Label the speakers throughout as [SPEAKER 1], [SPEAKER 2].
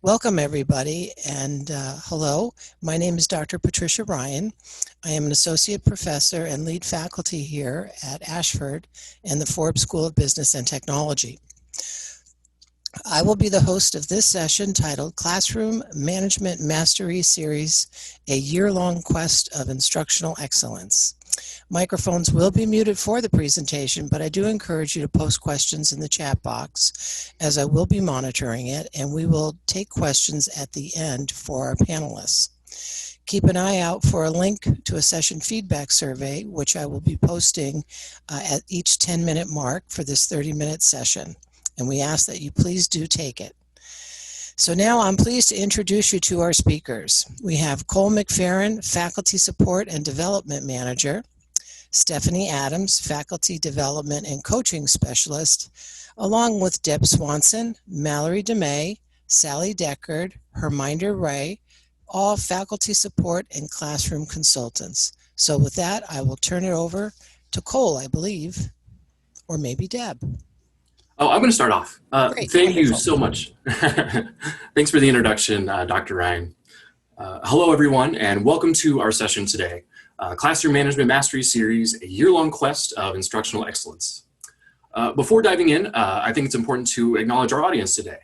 [SPEAKER 1] Welcome, everybody, and hello. My name is Dr. Patricia Ryan. I am an associate professor and lead faculty here at Ashford and the Forbes School of Business and Technology. I will be the host of this session titled Classroom Management Mastery Series, a year-long quest of instructional excellence. Microphones will be muted for the presentation, but I do encourage you to post questions in the chat box as I will be monitoring it, and we will take questions at the end for our panelists. Keep an eye out for a link to a session feedback survey, which I will be posting at each 10-minute mark for this 30-minute session, and we ask that you please do take it. So now I'm pleased to introduce you to our speakers. We have Cole McFarren, Faculty Support and Development Manager, Stephanie Adams, Faculty Development and Coaching Specialist, along with Deb Swanson, Mallory DeMay, Sally Deckard, Herminder Wray, all faculty support and classroom consultants. So with that, I will turn it over to Cole, I believe, or maybe Deb.
[SPEAKER 2] Oh, I'm going to start off.
[SPEAKER 1] Great,
[SPEAKER 2] thank
[SPEAKER 1] wonderful.
[SPEAKER 2] you so much. Thanks for the introduction, Dr. Ryan. Hello, everyone, and welcome to our session today. Classroom Management Mastery Series, a year-long quest of instructional excellence. Before diving in, I think it's important to acknowledge our audience today.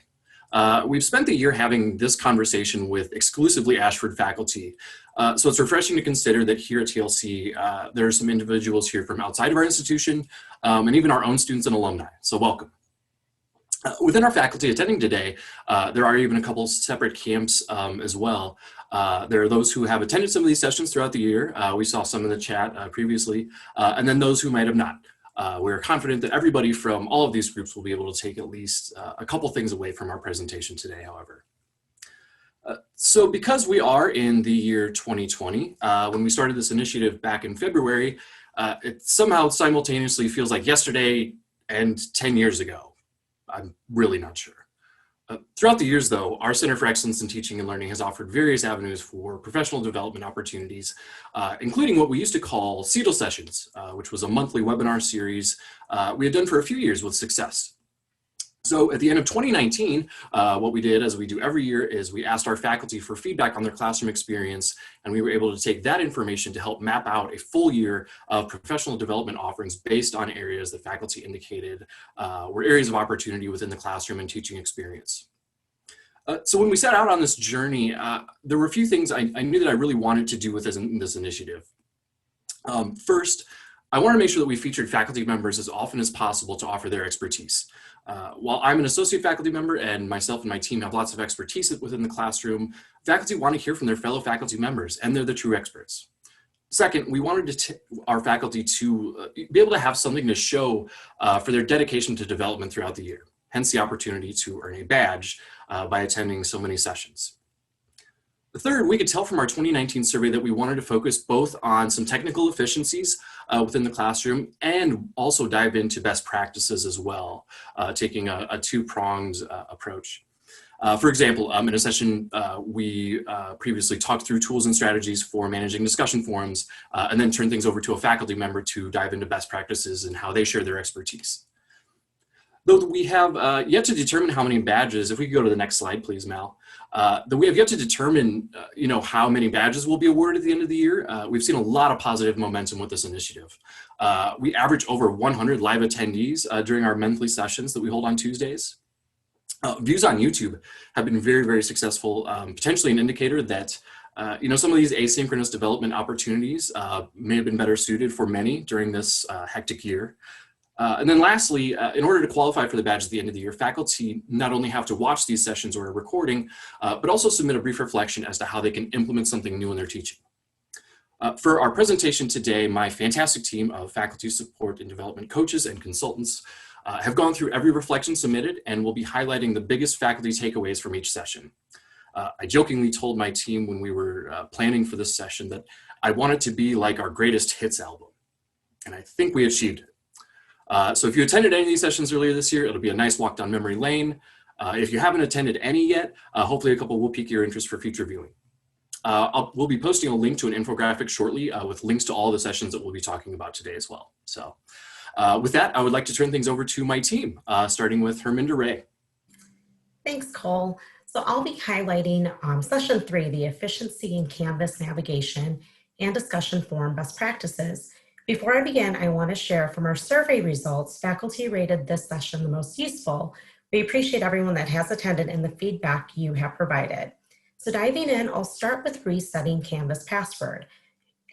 [SPEAKER 2] We've spent the year having this conversation with exclusively Ashford faculty, so it's refreshing to consider that here at TLC, there are some individuals here from outside of our institution, and even our own students and alumni, so welcome. Within our faculty attending today, there are even a couple separate camps as well. There are those who have attended some of these sessions throughout the year. We saw some in the chat previously, and then those who might have not. We're confident that everybody from all of these groups will be able to take at least a couple things away from our presentation today, however. So because we are in the year 2020, when we started this initiative back in February, it somehow simultaneously feels like yesterday and 10 years ago. I'm really not sure. Throughout the years, though, our Center for Excellence in Teaching and Learning has offered various avenues for professional development opportunities, including what we used to call Signalz sessions, which was a monthly webinar series we had done for a few years with success. So at the end of 2019, what we did, as we do every year, is we asked our faculty for feedback on their classroom experience, and we were able to take that information to help map out a full year of professional development offerings based on areas that faculty indicated were areas of opportunity within the classroom and teaching experience. So when we set out on this journey, there were a few things I knew that I really wanted to do with this initiative. First, I want to make sure that we featured faculty members as often as possible to offer their expertise. While I'm an associate faculty member and myself and my team have lots of expertise within the classroom, faculty want to hear from their fellow faculty members, and they're the true experts. Second, we wanted our faculty to be able to have something to show for their dedication to development throughout the year, hence the opportunity to earn a badge by attending so many sessions. The third, we could tell from our 2019 survey that we wanted to focus both on some technical efficiencies within the classroom and also dive into best practices as well, taking a two-pronged approach. For example, in a session, we previously talked through tools and strategies for managing discussion forums, and then turned things over to a faculty member to dive into best practices and how they share their expertise. Though we have yet to determine how many badges, if we could go to the next slide, please, Mal, that we have yet to determine, how many badges will be awarded at the end of the year. We've seen a lot of positive momentum with this initiative. We average over 100 live attendees during our monthly sessions that we hold on Tuesdays. Views on YouTube have been very, very successful, potentially an indicator that some of these asynchronous development opportunities may have been better suited for many during this hectic year. And then lastly, in order to qualify for the badge at the end of the year, faculty not only have to watch these sessions or a recording, but also submit a brief reflection as to how they can implement something new in their teaching. For our presentation today, my fantastic team of faculty support and development coaches and consultants have gone through every reflection submitted and will be highlighting the biggest faculty takeaways from each session. I jokingly told my team when we were planning for this session that I want it to be like our greatest hits album, and I think we achieved it. So if you attended any of these sessions earlier this year, it'll be a nice walk down memory lane. If you haven't attended any yet, hopefully a couple will pique your interest for future viewing. We'll be posting a link to an infographic shortly with links to all the sessions that we'll be talking about today as well. So with that, I would like to turn things over to my team, starting with Herminder Wray.
[SPEAKER 3] Thanks, Cole. So I'll be highlighting session 3, the efficiency in Canvas navigation and discussion forum best practices. Before I begin, I want to share from our survey results, faculty rated this session the most useful. We appreciate everyone that has attended and the feedback you have provided. So diving in, I'll start with resetting Canvas password.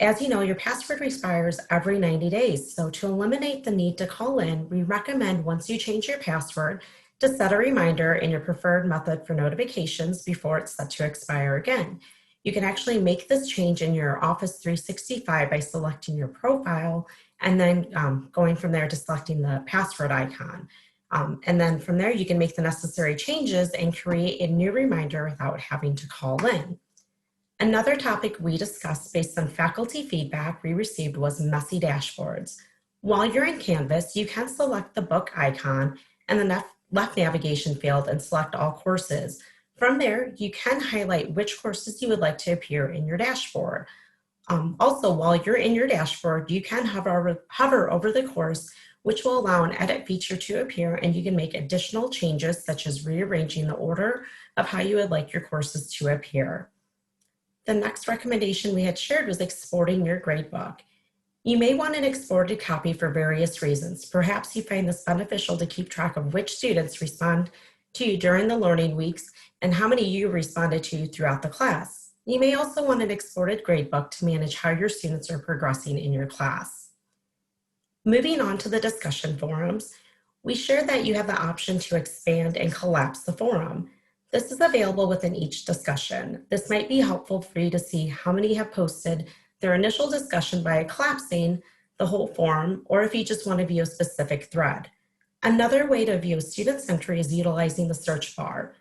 [SPEAKER 3] As you know, your password expires every 90 days. So to eliminate the need to call in, we recommend once you change your password to set a reminder in your preferred method for notifications before it's set to expire again. You can actually make this change in your Office 365 by selecting your profile and then going from there to selecting the password icon. And then from there, you can make the necessary changes and create a new reminder without having to call in. Another topic we discussed based on faculty feedback we received was messy dashboards. While you're in Canvas, you can select the book icon and the left navigation field and select all courses. From there, you can highlight which courses you would like to appear in your dashboard. Also, while you're in your dashboard, you can hover over the course, which will allow an edit feature to appear, and you can make additional changes such as rearranging the order of how you would like your courses to appear. The next recommendation we had shared was exporting your gradebook. You may want an exported copy for various reasons. Perhaps you find this beneficial to keep track of which students respond to you during the learning weeks and how many you responded to throughout the class. You may also want an exported gradebook to manage how your students are progressing in your class. Moving on to the discussion forums, we shared that you have the option to expand and collapse the forum. This is available within each discussion. This might be helpful for you to see how many have posted their initial discussion by collapsing the whole forum, or if you just want to view a specific thread. Another way to view a student's entry is utilizing the search bar.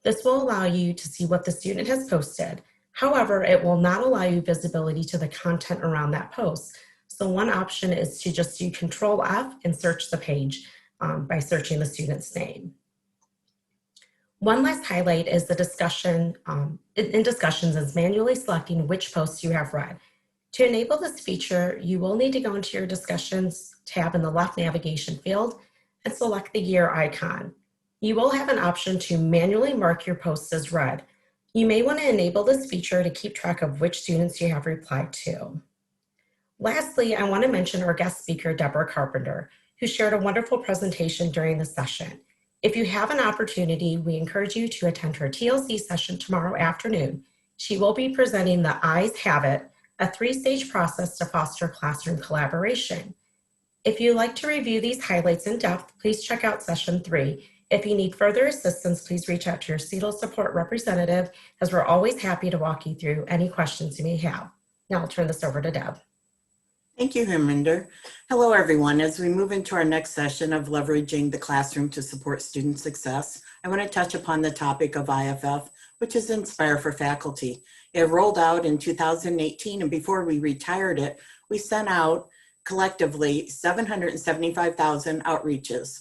[SPEAKER 3] This will allow you to see what the student has posted. However, it will not allow you visibility to the content around that post. So one option is to just do Control F and search the page by searching the student's name. One last highlight is the discussion, in discussions is manually selecting which posts you have read. To enable this feature, you will need to go into your discussions tab in the left navigation field and select the year icon. You will have an option to manually mark your posts as read. You may want to enable this feature to keep track of which students you have replied to. Lastly, I want to mention our guest speaker, Deborah Carpenter, who shared a wonderful presentation during the session. If you have an opportunity, we encourage you to attend her TLC session tomorrow afternoon. She will be presenting the Eyes Have It, a 3-stage process to foster classroom collaboration. If you'd like to review these highlights in depth, please check out session 3. If you need further assistance, please reach out to your Signalz support representative, as we're always happy to walk you through any questions you may have. Now I'll turn this over to Deb.
[SPEAKER 4] Thank you, Herminder. Hello, everyone. As we move into our next session of leveraging the classroom to support student success, I want to touch upon the topic of IFF, which is Inspire for Faculty. It rolled out in 2018, and before we retired it, we sent out collectively 775,000 outreaches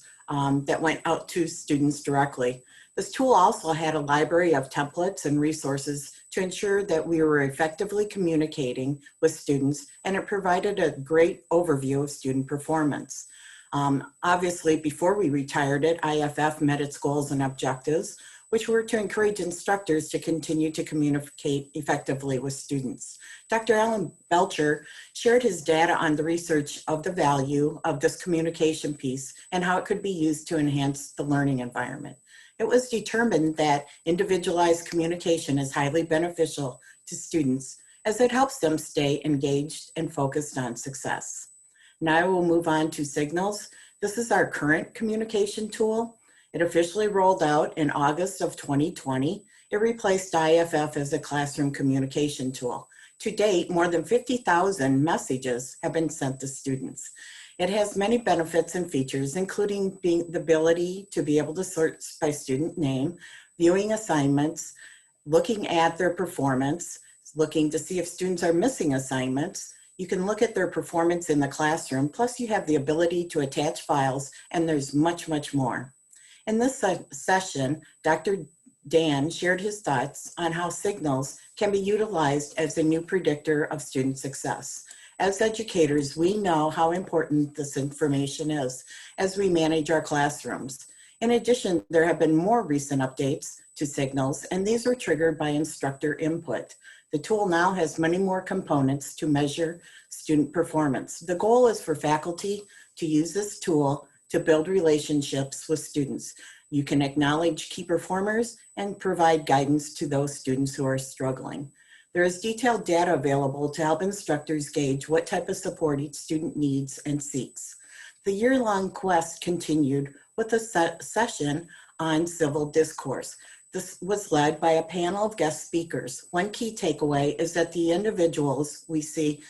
[SPEAKER 4] that went out to students directly. This tool also had a library of templates and resources to ensure that we were effectively communicating with students, and it provided a great overview of student performance. Obviously, before we retired it, IFF met its goals and objectives, which were to encourage instructors to continue to communicate effectively with students. Dr. Alan Belcher shared his data on the research of the value of this communication piece and how it could be used to enhance the learning environment. It was determined that individualized communication is highly beneficial to students as it helps them stay engaged and focused on success. Now I will move on to Signalz. This is our current communication tool. It officially rolled out in August of 2020. It replaced IFF as a classroom communication tool. To date, more than 50,000 messages have been sent to students. It has many benefits and features, including the ability to be able to search by student name, viewing assignments, looking at their performance, looking to see if students are missing assignments. You can look at their performance in the classroom, plus you have the ability to attach files, and there's much, much more. In this session, Dr. Dan shared his thoughts on how Signalz can be utilized as a new predictor of student success. As educators, we know how important this information is as we manage our classrooms. In addition, there have been more recent updates to Signalz, and these were triggered by instructor input. The tool now has many more components to measure student performance. The goal is for faculty to use this tool to build relationships with students. You can acknowledge key performers and provide guidance to those students who are struggling. There is detailed data available to help instructors gauge what type of support each student needs and seeks. The year-long quest continued with a session on civil discourse. This was led by a panel of guest speakers. One key takeaway is that the individuals we see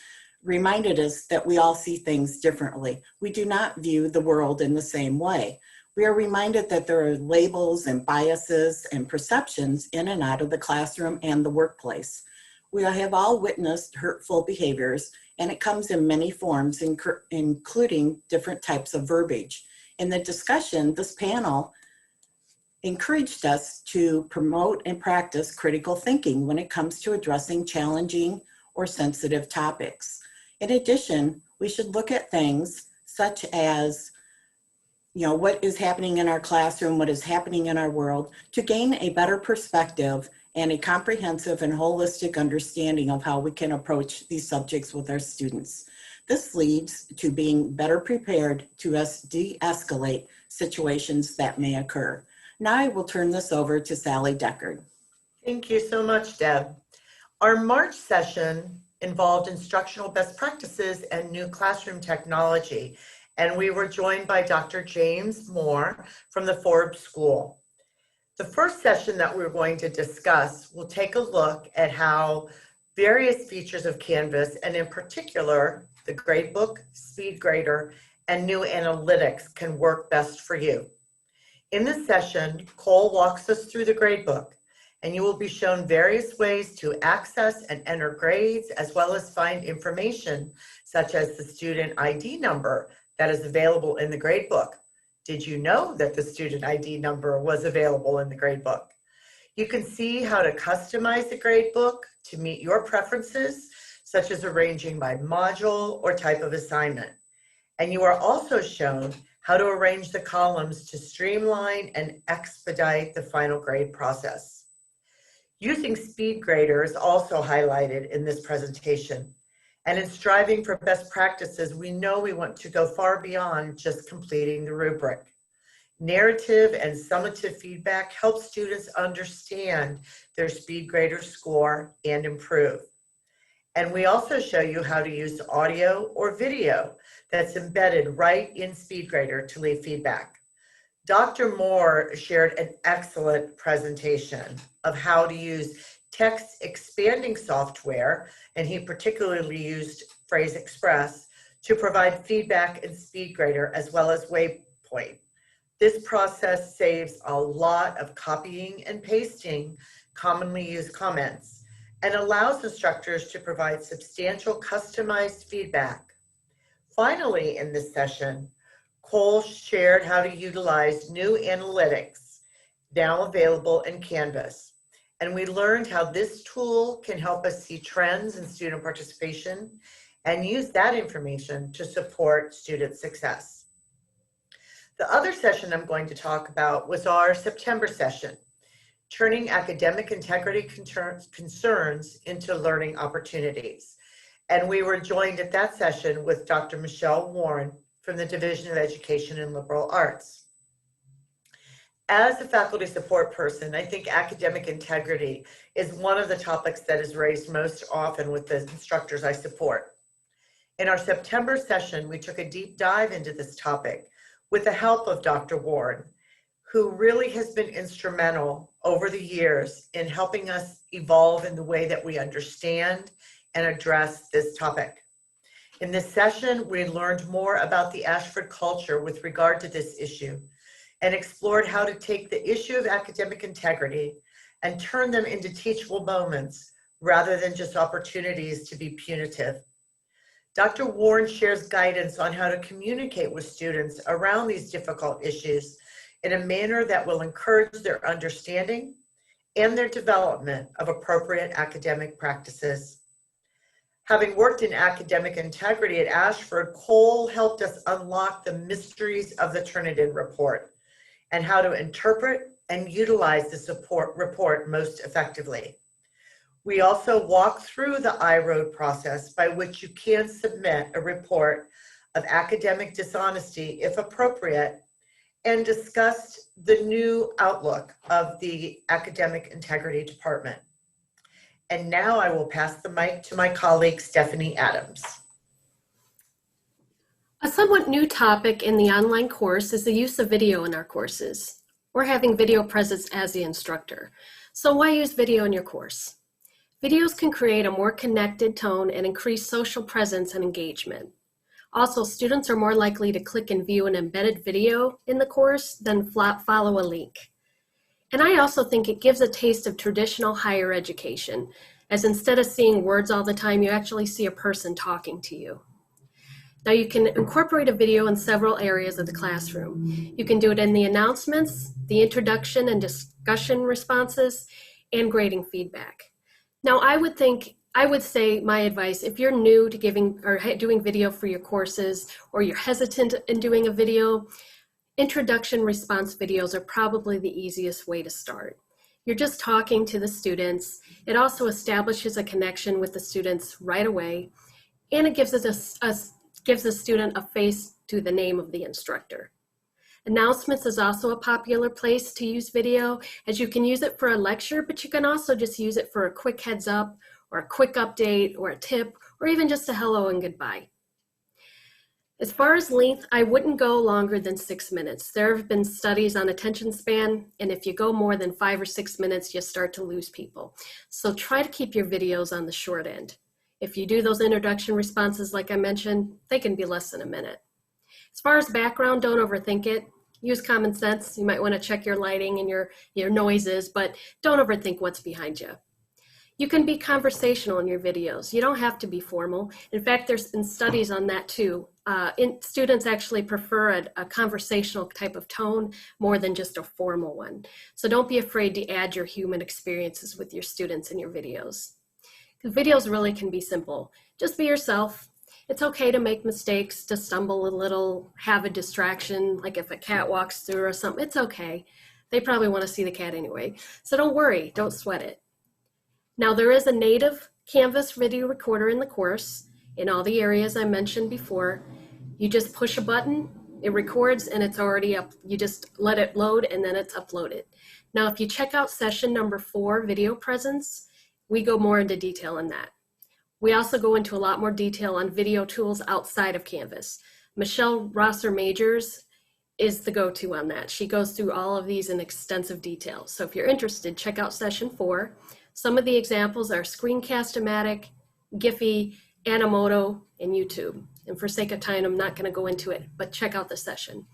[SPEAKER 4] reminded us that we all see things differently. We do not view the world in the same way. We are reminded that there are labels and biases and perceptions in and out of the classroom and the workplace. We have all witnessed hurtful behaviors, and it comes in many forms, including different types of verbiage. In the discussion, this panel encouraged us to promote and practice critical thinking when it comes to addressing challenging or sensitive topics. In addition, we should look at things such as, what is happening in our classroom, what is happening in our world, to gain a better perspective and a comprehensive and holistic understanding of how we can approach these subjects with our students. This leads to being better prepared to de-escalate situations that may occur. Now I will turn this over to Sally Deckard.
[SPEAKER 5] Thank you so much, Deb. Our March session involved instructional best practices and new classroom technology, and we were joined by Dr. James Moore from the Forbes School. The first session that we're going to discuss will take a look at how various features of Canvas, and in particular, the Gradebook, SpeedGrader, and new analytics can work best for you. In this session, Cole walks us through the Gradebook, and you will be shown various ways to access and enter grades, as well as find information such as the student ID number that is available in the Gradebook. Did you know that the student ID number was available in the Gradebook? You can see how to customize the Gradebook to meet your preferences, such as arranging by module or type of assignment. And you are also shown how to arrange the columns to streamline and expedite the final grade process. Using SpeedGrader is also highlighted in this presentation. And in striving for best practices, we know we want to go far beyond just completing the rubric. Narrative and summative feedback help students understand their SpeedGrader score and improve. And we also show you how to use audio or video that's embedded right in SpeedGrader to leave feedback. Dr. Moore shared an excellent presentation of how to use text expanding software, and he particularly used Phrase Express to provide feedback in SpeedGrader as well as Waypoint. This process saves a lot of copying and pasting commonly used comments and allows instructors to provide substantial customized feedback. Finally, in this session, Cole shared how to utilize new analytics now available in Canvas. And we learned how this tool can help us see trends in student participation and use that information to support student success. The other session I'm going to talk about was our September session, turning academic integrity concerns into learning opportunities. And we were joined at that session with Dr. Michelle Warren from the Division of Education and Liberal Arts. As a faculty support person, I think academic integrity is one of the topics that is raised most often with the instructors I support. In our September session, we took a deep dive into this topic with the help of Dr. Warren, who really has been instrumental over the years in helping us evolve in the way that we understand and address this topic. In this session, we learned more about the Ashford culture with regard to this issue and explored how to take the issue of academic integrity and turn them into teachable moments rather than just opportunities to be punitive. Dr. Warren shares guidance on how to communicate with students around these difficult issues in a manner that will encourage their understanding and their development of appropriate academic practices. Having worked in academic integrity at Ashford, Cole helped us unlock the mysteries of the Turnitin report and how to interpret and utilize the report most effectively. We also walk through the I-ROAD process by which you can submit a report of academic dishonesty if appropriate, and discussed the new outlook of the Academic Integrity Department. And now I will pass the mic to my colleague, Stephanie Adams.
[SPEAKER 6] A somewhat new topic in the online course is the use of video in our courses, or having video presence as the instructor. So why use video in your course? Videos can create a more connected tone and increase social presence and engagement. Also, students are more likely to click and view an embedded video in the course than follow a link. And I also think it gives a taste of traditional higher education, as instead of seeing words all the time, you actually see a person talking to you. Now you can incorporate a video in several areas of the classroom. You can do it in the announcements, the introduction and discussion responses, and grading feedback. Now I would say my advice, if you're new to giving or doing video for your courses, or you're hesitant in doing a video, introduction response videos are probably the easiest way to start. You're just talking to the students. It also establishes a connection with the students right away, and it gives the student a face to the name of the instructor. Announcements is also a popular place to use video, as you can use it for a lecture, but you can also just use it for a quick heads up, or a quick update, or a tip, or even just a hello and goodbye. As far as length, I wouldn't go longer than 6 minutes. There have been studies on attention span, and if you go more than 5 or 6 minutes, you start to lose people. So try to keep your videos on the short end. If you do those introduction responses like I mentioned, they can be less than a minute. As far as background, don't overthink it. Use common sense. You might want to check your lighting and your noises, but don't overthink what's behind you. You can be conversational in your videos. You don't have to be formal. In fact, there's been studies on that too. Students actually prefer a conversational type of tone more than just a formal one. So don't be afraid to add your human experiences with your students in your videos. Videos really can be simple. Just be yourself. It's okay to make mistakes, to stumble a little, have a distraction, like if a cat walks through or something, it's okay. They probably want to see the cat anyway. So don't worry, don't sweat it. Now there is a native Canvas video recorder in the course in all the areas I mentioned before. You just push a button, it records, and it's already up. You just let it load and then it's uploaded. Now if you check out session number 4, video presence, we go more into detail on that. We also go into a lot more detail on video tools outside of Canvas. Michelle Rosser-Majors is the go-to on that. She goes through all of these in extensive detail. So if you're interested, check out session 4. Some of the examples are Screencast-O-Matic, Giphy, Animoto, and YouTube. And for sake of time, I'm not going to go into it, but check out the session.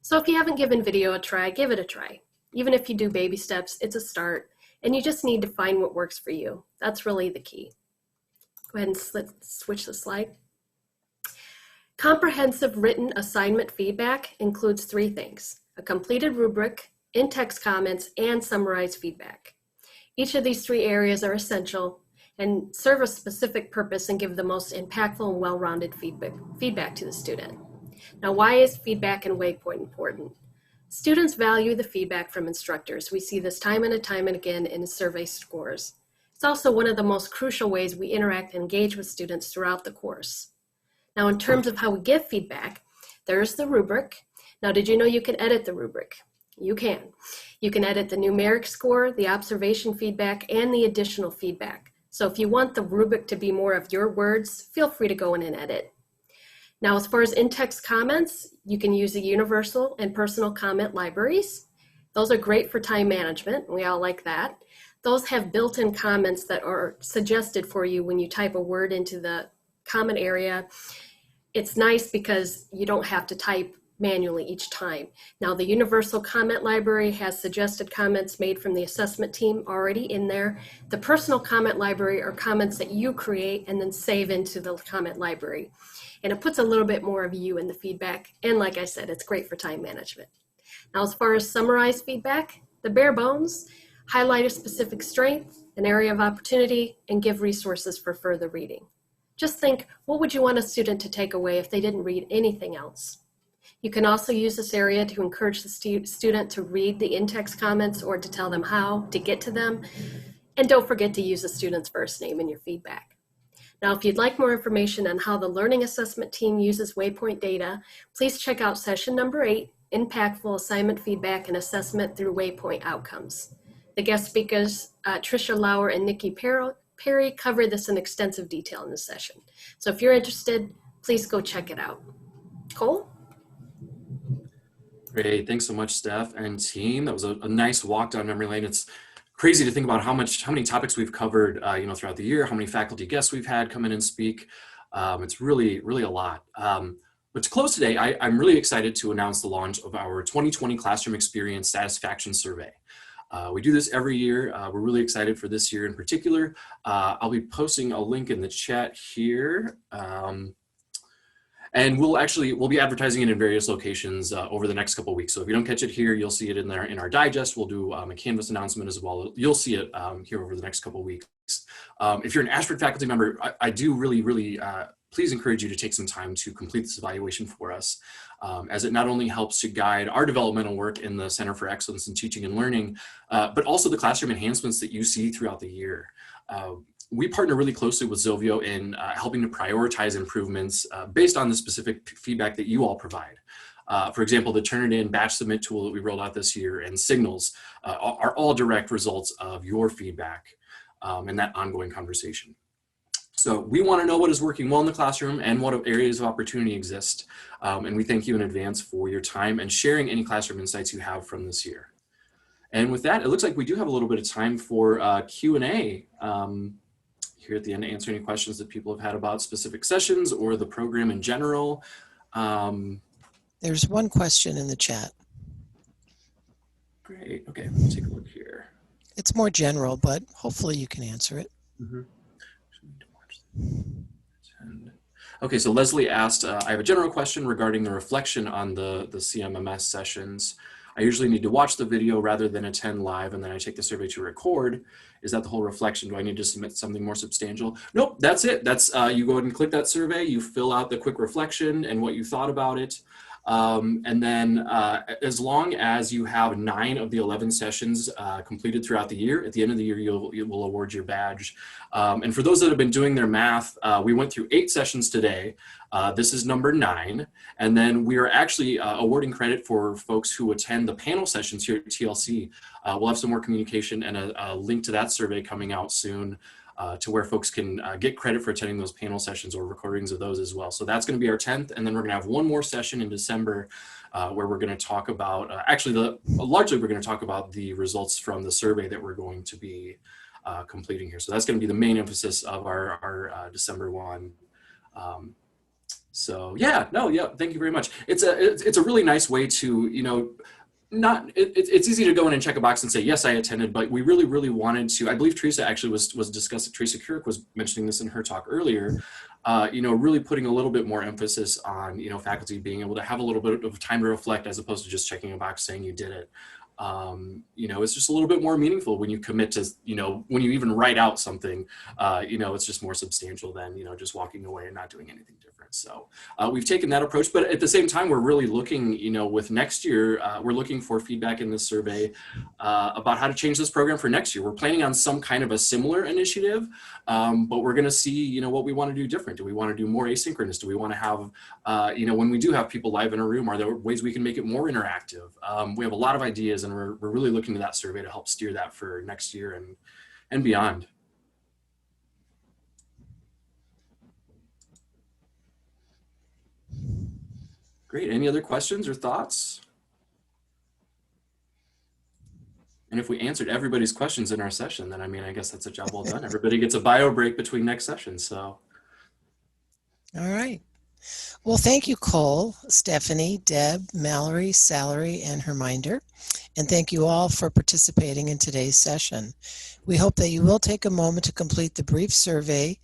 [SPEAKER 6] So if you haven't given video a try, give it a try. Even if you do baby steps, it's a start, and you just need to find what works for you. That's really the key. Go ahead and switch the slide. Comprehensive written assignment feedback includes 3 things: a completed rubric, in-text comments, and summarized feedback. Each of these 3 areas are essential and serve a specific purpose and give the most impactful and well-rounded feedback to the student. Now, why is feedback in Waypoint important? Students value the feedback from instructors. We see this time and again in survey scores. It's also one of the most crucial ways we interact and engage with students throughout the course. Now, in terms of how we give feedback, there's the rubric. Now, did you know you can edit the rubric? You can. You can edit the numeric score, the observation feedback, and the additional feedback. So if you want the rubric to be more of your words, feel free to go in and edit. Now, as far as in-text comments, you can use the universal and personal comment libraries. Those are great for time management. We all like that. Those have built-in comments that are suggested for you when you type a word into the comment area. It's nice because you don't have to type manually each time. Now, the universal comment library has suggested comments made from the assessment team already in there. The personal comment library are comments that you create and then save into the comment library. And it puts a little bit more of you in the feedback. And like I said, it's great for time management. Now, as far as summarized feedback, the bare bones: highlight a specific strength, an area of opportunity, and give resources for further reading. Just think, what would you want a student to take away if they didn't read anything else? You can also use this area to encourage the student to read the in-text comments or to tell them how to get to them. And don't forget to use the student's first name in your feedback. Now, if you'd like more information on how the Learning Assessment Team uses Waypoint data, please check out session number 8, Impactful Assignment Feedback and Assessment through Waypoint Outcomes. The guest speakers, Tricia Lauer and Nikki Perry, cover this in extensive detail in this session. So if you're interested, please go check it out. Cole?
[SPEAKER 2] Great, thanks so much, Steph and team. That was a nice walk down memory lane. It's crazy to think about how many topics we've covered, throughout the year, how many faculty guests we've had come in and speak. It's really, really a lot. But to close today, I'm really excited to announce the launch of our 2020 Classroom Experience Satisfaction Survey. We do this every year. We're really excited for this year in particular. I'll be posting a link in the chat here. And we'll be advertising it in various locations over the next couple of weeks. So if you don't catch it here, you'll see it in our digest. We'll do a Canvas announcement as well. You'll see it here over the next couple of weeks. If you're an Ashford faculty member, I do really please encourage you to take some time to complete this evaluation for us, as it not only helps to guide our developmental work in the Center for Excellence in Teaching and Learning, but also the classroom enhancements that you see throughout the year. We partner really closely with Zovio in helping to prioritize improvements based on the specific feedback that you all provide. For example, the Turnitin batch submit tool that we rolled out this year and Signalz are all direct results of your feedback and that ongoing conversation. So we want to know what is working well in the classroom and what areas of opportunity exist. And we thank you in advance for your time and sharing any classroom insights you have from this year. And with that, it looks like we do have a little bit of time for Q&A here at the end to answer any questions that people have had about specific sessions or the program in general.
[SPEAKER 1] There's one question in the chat.
[SPEAKER 2] Great, okay, let's take a look here.
[SPEAKER 1] It's more general, but hopefully you can answer it.
[SPEAKER 2] Mm-hmm. Okay, so Leslie asked, I have a general question regarding the reflection on the CMMS sessions. I usually need to watch the video rather than attend live, and then I take the survey to record. Is that the whole reflection? Do I need to submit something more substantial? Nope, that's it. That's you go ahead and click that survey, you fill out the quick reflection and what you thought about it. And then as long as you have 9 of the 11 sessions completed throughout the year, at the end of the year, you will award your badge. And for those that have been doing their math, we went through 8 sessions today. This is number 9. And then we are actually awarding credit for folks who attend the panel sessions here at TLC. We'll have some more communication and a link to that survey coming out soon. To where folks can get credit for attending those panel sessions or recordings of those as well. So that's going to be our 10th, and then we're going to have one more session in December where we're going to talk about, largely we're going to talk about the results from the survey that we're going to be completing here. So that's going to be the main emphasis of our December one. So yeah, thank you very much. It's a really nice way to, it's easy to go in and check a box and say, yes, I attended, but we really wanted to, I believe Tricia actually was discussing, Tricia Kirk was mentioning this in her talk earlier, really putting a little bit more emphasis on, faculty being able to have a little bit of time to reflect as opposed to just checking a box saying you did it. It's just a little bit more meaningful when you commit to, when you even write out something, it's just more substantial than, just walking away and not doing anything different. So we've taken that approach, but at the same time, we're really looking, with next year, we're looking for feedback in this survey about how to change this program for next year. We're planning on some kind of a similar initiative, but we're going to see, what we want to do different. Do we want to do more asynchronous? Do we want to have, when we do have people live in a room, are there ways we can make it more interactive? We have a lot of ideas, and we're really looking to that survey to help steer that for next year and beyond. Great, any other questions or thoughts? And if we answered everybody's questions in our session, then I guess that's a job well done. Everybody gets a bio break between next sessions, so.
[SPEAKER 1] All right. Well, thank you, Cole, Stephanie, Deb, Mallory, Salary, and Herminder. And thank you all for participating in today's session. We hope that you will take a moment to complete the brief survey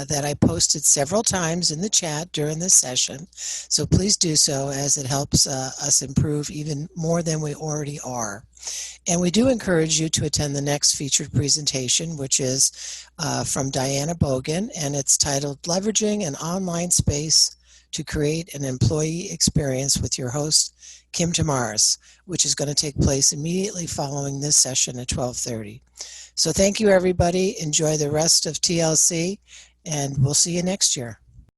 [SPEAKER 1] that I posted several times in the chat during this session. So please do so, as it helps us improve even more than we already are. And we do encourage you to attend the next featured presentation, which is from Diana Bogan, and it's titled Leveraging an Online Space to create an employee experience with your host, Kim Tamaris, which is going to take place immediately following this session at 12:30. So thank you, everybody. Enjoy the rest of TLC, and we'll see you next year.